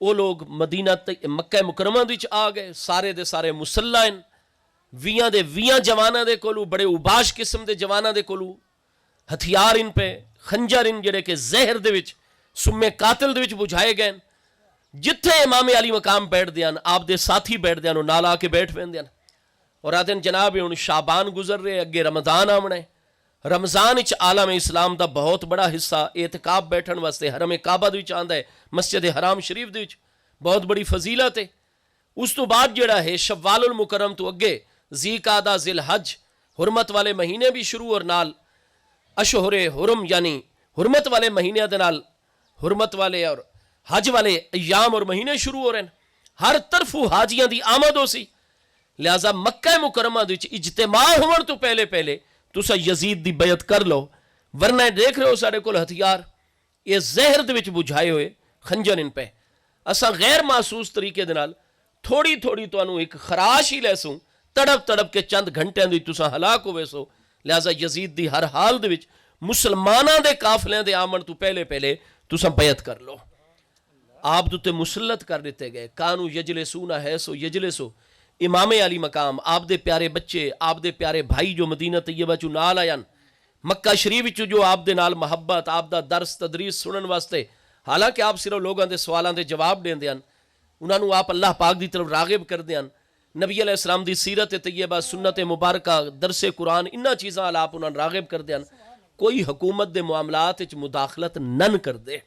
وہ لوگ مدینہ مکہ مکرمہ وچ آ گئے سارے دے سارے مسلح ہیں 20 دے 20 جواناں دے کولو بڑے اوباش قسم دے جواناں دے کولو ہتھیار ان پہ خنجر ان جڑے کہ زہر دے وچ سمے قاتل دے وچ بجھائے گئے جتھے امام علی مقام بیٹھ دیاں آپ دے ساتھی بیٹھ دیاں نال آ کے بیٹھ پین دیاں اور آتے ہیں جناب ان شعبان گزر رہے اگے رمضان آمنا ہے رمضان اچ عالم اسلام دا بہت بڑا حصہ اعتکاف بیٹھن واسطے حرم کعبہ دے وچ آندا ہے مسجد حرام شریف دے وچ بہت بڑی فضیلت ہے اس تو بعد جڑا ہے شوال المکرم تو اگے ذی قعدہ ذی الحج حرمت والے مہینے بھی شروع اور نال اشہر حرم یعنی حرمت والے مہینے دے نال حرمت والے اور حج والے ایام اور مہینے شروع ہو رہے ہیں ہر طرف حاجیاں دی آمد ہو سی لہذا مکہ مکرمہ دے وچ اجتماع ہون تو پہلے تسا یزید دی بیعت کر لو ورنہ دیکھ رہے ہو سارے کول ہتھیار یہ زہر دے وچ بجھائے ہوئے خنجر ان پہ اسا غیر محسوس طریقے دے نال تھوڑی تانوں ایک خراش ہی لیسوں تڑپ کے چند گھنٹے دی تسا ہلاک ہوئے سو لہذا یزید دی ہر حال دے وچ مسلماناں دے قافلے دے آمن تو پہلے تسا بیعت کر لو آپ تے مسلط کر دیتے گئے کانو یجلسون حیث یجلسو امام علی مقام آپ دے پیارے بچے آپ دے پیارے بھائی جو مدینہ طیبہ چو نال آیان مکہ شریف چو جو آپ دے نال محبت آپ دا درس تدریس سنن واسطے حالانکہ آپ صرف لوگاں دے سوالاں دے جواب دین دیان انہاں نو آپ اللہ پاک دی طرف راغب کر دیان نبی علیہ السلام دی سیرت طیبہ سنت مبارکہ درس قرآن انہاں چیزاں آپ انہاں راغب کر دیان کوئی حکومت دے معاملات وچ مداخلت نن کر دے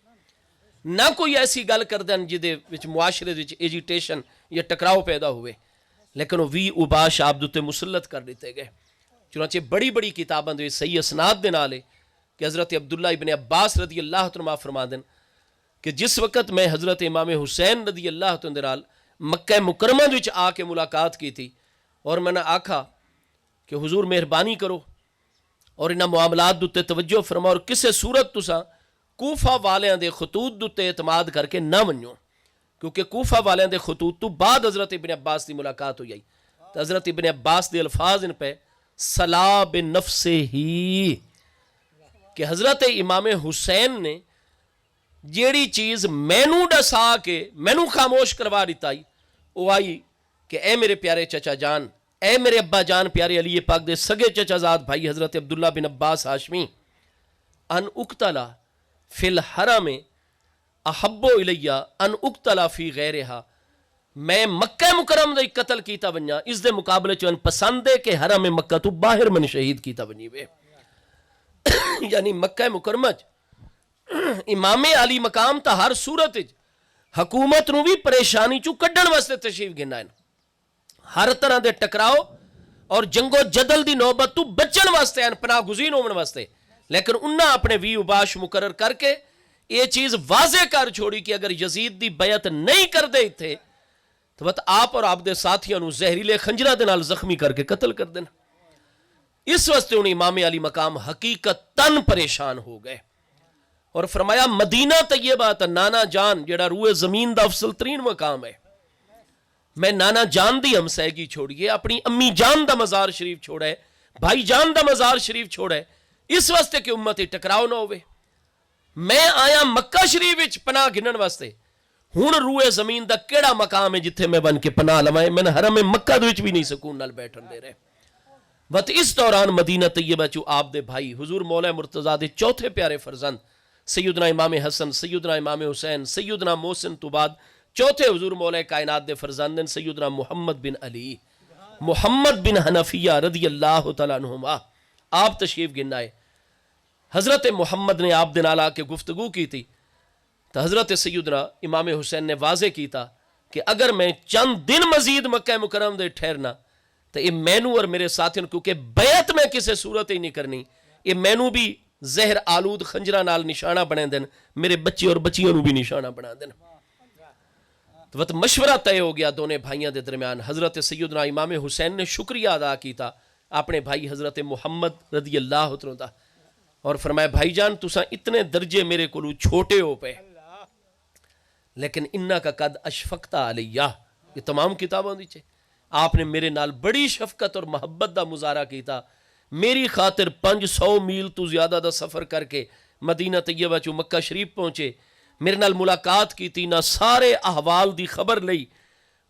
نہ کوئی ایسی گل کر دین جدے وچ معاشرے وچ ایجیٹیشن یا ٹکراؤ پیدا ہوئے لیکن وہ 20 اوباش آپ دوتے مسلط کر دیتے گئے چنانچہ بڑی کتاباں دے صحیح اسناد دے نالے کہ حضرت عبداللہ ابن عباس رضی اللہ عنہ فرما دیں کہ جس وقت میں حضرت امام حسین رضی اللہ عنہ مکہ مکرمہ وچ آ کے ملاقات کی تھی اور میں نے آکھا کہ حضور مہربانی کرو اور انہاں معاملات دوتے توجہ فرما اور کسے صورت تسا کوفہ والیاں دے خطوط دوتے اعتماد کر کے نہ منو کیونکہ کوفہ والیاں دے خطوط تو بعد حضرت ابن عباس دی ملاقات ہو جائی تو حضرت ابن عباس دے الفاظ ان پہ صلا بنفس ہی کہ حضرت امام حسین نے جیڑی چیز مینو ڈسا کے مینو خاموش کروا دیتا ہی وہ آئی کہ اے میرے پیارے چچا جان اے میرے ابا جان پیارے علی پاک دے سگے چچا زاد بھائی حضرت عبداللہ بن عباس ہاشمی ان اقتلا فی الحرم احبو الیہ ان اقتلا فی غیرہا میں مکہ مکرم دے قتل کیتا بنیا اس دے مقابلے چون پسند ہے کہ حرم مکہ تو باہر من شہید کیتا بنی وے یعنی مکہ مکرمہ امام علی مقام تا ہر صورت حکومت نو بھی پریشانی چو کڈن واسطے تشریف گھنا ہے ہر طرح دے ٹکراؤ اور جنگ و جدل دی نوبت تو بچن واسطے ہیں پناہ گزین ہومن واسطے لیکن انہاں اپنے وی اباش مقرر کر کے یہ چیز واضح کر چھوڑی کہ اگر یزید دی بیعت نہیں کر دے تھے تو بات آپ اور آپ دے ساتھیاں نو زہریلے خنجرہ دے نال زخمی کر کے قتل کر دینا اس واسطے انہیں امام علی مقام حقیقتاً پریشان ہو گئے اور فرمایا مدینہ طیبہ تا نانا جان جڑا روئے زمین دا افضل ترین مقام ہے، میں نانا جان دی ہمسائیگی چھوڑیے، اپنی امی جان دا مزار شریف چھوڑے، بھائی جان دا مزار شریف چھوڑے، اس واسطے کہ امتی ٹکراؤ نہ ہوئے۔ میں آیا مکہ شریف وچ پناہ گنن واسطے، ہن روئے زمین دا کیڑا مقام ہے جتھے میں بن کے پناہ لوائے، میں حرم مکہ دے وچ بھی نہیں سکون نال بیٹھن دے رہے۔ وقت اس دوران مدینہ طیبہ چو آپ دے بھائی حضور مولا مرتضیٰ دے چوتھے پیارے فرزند سیدنا امام حسن، سیدنا امام حسین، سیدنا محسن تو بعد چوتھے حضور مولا کائنات دے فرزندن سیدنا محمد بن علی، محمد بن حنفیہ رضی اللہ تعالیٰ عنہما، آپ تشریف گنائے۔ حضرت محمد نے آپ دن آ کے گفتگو کی تھی تو حضرت سیدنا امام حسین نے واضح کیتا کہ اگر میں چند دن مزید مکہ مکرم دے ٹھہرنا تو یہ مینو اور میرے ساتھیوں، کیونکہ بیعت میں کسے صورت ہی نہیں کرنی، یہ مینو بھی زہر آلود خنجرہ نال نشانہ بنے دن، میرے بچے اور بچیوں بھی نشانہ بنا دن۔ تو وقت مشورہ طے ہو گیا دونے بھائیاں دے درمیان۔ حضرت سیدنا امام حسین نے شکریہ ادا کیتا اپنے بھائی حضرت محمد رضی اللہ عنہ دا، اور فرمایا بھائی جان تساں اتنے درجے میرے کولو چھوٹے ہو پے، لیکن انہا کا قد اشفقتا علیہ، یہ تمام کتابوں دیچے آپ نے میرے نال بڑی شفقت اور محبت دا مظاہرہ کیتا، میری خاطر 500 میل تو زیادہ دا سفر کر کے مدینہ طیبہ چو مکہ شریف پہنچے، میرے نال ملاقات کی تھی، نہ سارے احوال دی خبر لئی،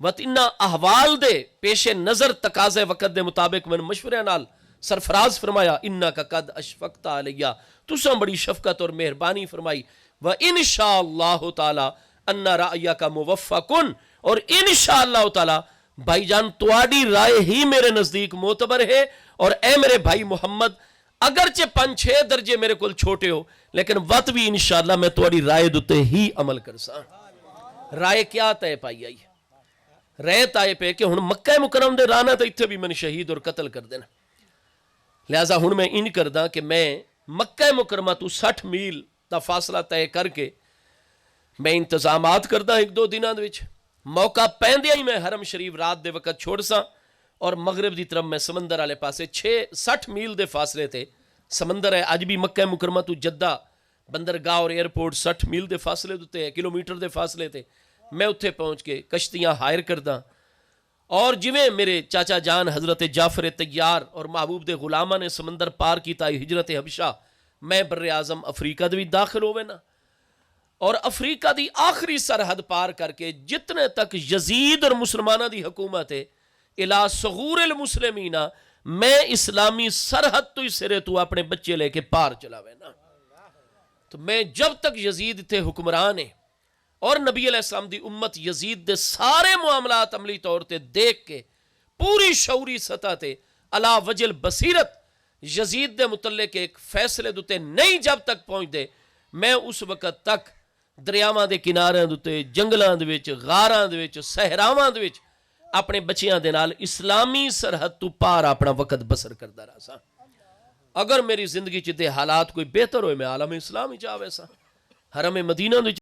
وقت انہا احوال دے پیش نظر تقاضے وقت دے مطابق من مشورے نال سرفراز فرمایا انہا کا قد اشفقتا علیہ، تساں بڑی شفقت اور مہربانی فرمائی، وَإِنشَاءَ تعالی اَنَّ رَأْيَكَ مُوَفَّقٌ، اور انشاءاللہ تعالی بھائی جان تواڈی رائے ہی میرے نزدیک معتبر ہے، اور اے میرے بھائی محمد اگرچہ 5-6 درجے میرے کول چھوٹے ہو لیکن وقت بھی انشاءاللہ میں تواڈی رائے دوتے ہی عمل کرساں۔ رائے کیا طے پائی آئی؟ رائے طے پہ کہ ہن مکہ مکرم دے رانا تو اتھے بھی من شہید اور قتل کر دینا، لہذا ہن میں ان کردہ کہ میں مکہ مکرمہ تو 60 میل دا فاصلہ طے کر کے میں انتظامات کردہ 1-2 دنوں دے وچ، موقع پیندیا ہی میں حرم شریف رات دے وقت چھوڑ ساں، اور مغرب دی طرف میں سمندر والے پاسے 60 میل دے فاصلے تے سمندر ہے، اج بھی مکہ مکرمہ تو جدہ بندرگاہ اور ایئرپورٹ 60 میل دے فاصلے تے کلومیٹر دے فاصلے تے میں اتھے پہنچ کے کشتیاں ہائر کرداں، اور جویں میرے چاچا جان حضرت جعفر طیار اور محبوب دے غلامہ نے سمندر پار کیتا ہجرت حبشہ، میں بر اعظم افریقہ دے بھی داخل ہوئے نا، اور افریقہ دی آخری سرحد پار کر کے جتنے تک یزید اور مسلمانہ دی حکومت ہے الہ صغور المسلمین، میں اسلامی سرحد تو ہی سرے تو اپنے بچے لے کے پار چلاوے نا۔ تو میں جب تک یزید تھے حکمران ہیں اور نبی علیہ السلام دی امت یزید دے سارے معاملات عملی طور تے دیکھ کے پوری شعوری سطح تے علا وجل بصیرت یزید دے متعلق ایک فیصلے دوتے نہیں جب تک پہنچ دے، میں اس وقت تک دریاواں دے کناریاں دوتے، جنگلاں دے وچ، غاراں دے وچ، صحراواں دے وچ اپنے بچیاں دے نال اسلامی سرحد تو پار اپنا وقت بسر کردا رہا سا۔ اگر میری زندگی چ دے حالات کوئی بہتر ہوئے میں عالم اسلام ہی چاہوے سا، حرم مدینہ